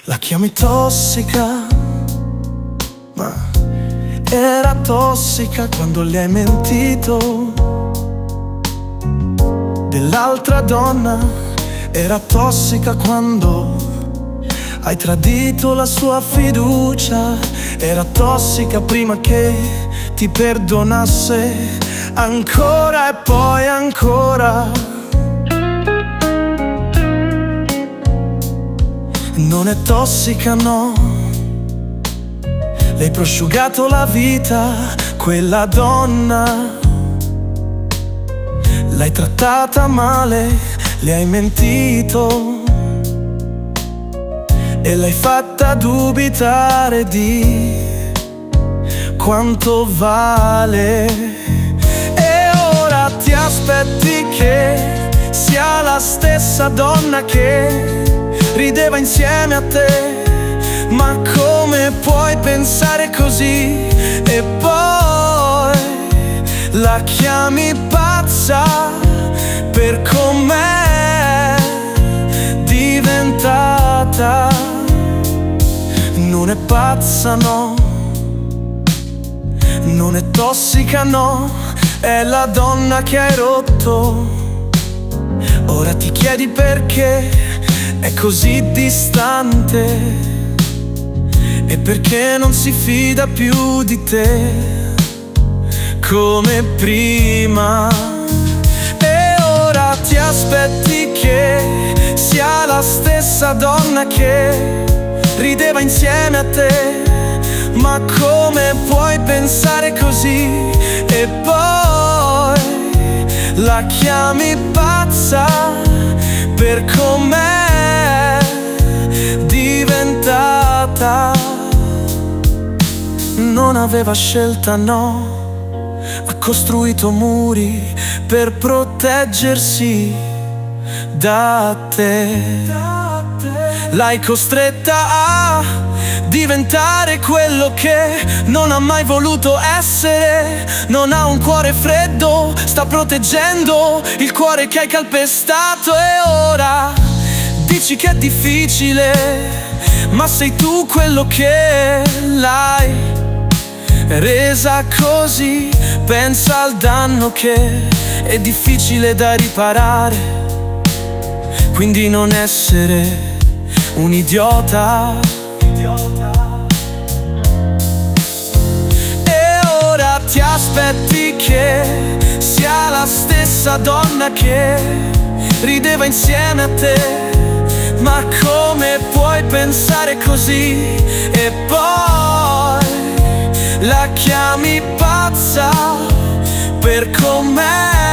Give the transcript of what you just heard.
La chiami tossica, ma era tossica quando le hai mentito. Dell'altra donna era tossica quando hai tradito la sua fiducia. Era tossica prima che ti perdonasse ancora e poi ancora. Non è tossica, no. Le hai prosciugato la vita, quella donna. L'hai trattata male, le hai mentito e l'hai fatta dubitare di quanto vale. E ora ti aspetti che sia la stessa donna che rideva insieme a te. Ma come puoi pensare così? E poi la chiami pazza per com'è diventata. Non è pazza, no. Non è tossica, no. È la donna che hai rotto. Ora ti chiedi perché è così distante e perché non si fida più di te come prima. E ora ti aspetti che sia la stessa donna che rideva insieme a te. Ma come puoi pensare così? E poi la chiami pazza per com'è diventata. Non aveva scelta, no. Ha costruito muri per proteggersi da te. L'hai costretta a diventare quello che non ha mai voluto essere. Non ha un cuore freddo, sta proteggendo il cuore che hai calpestato. E ora dici che è difficile, ma sei tu quello che l'hai resa così. Pensa al danno che è difficile da riparare, quindi non essere un idiota. E ora ti aspetti che sia la stessa donna che rideva insieme a te. Ma come puoi pensare così? E poi la chiami pazza per com'è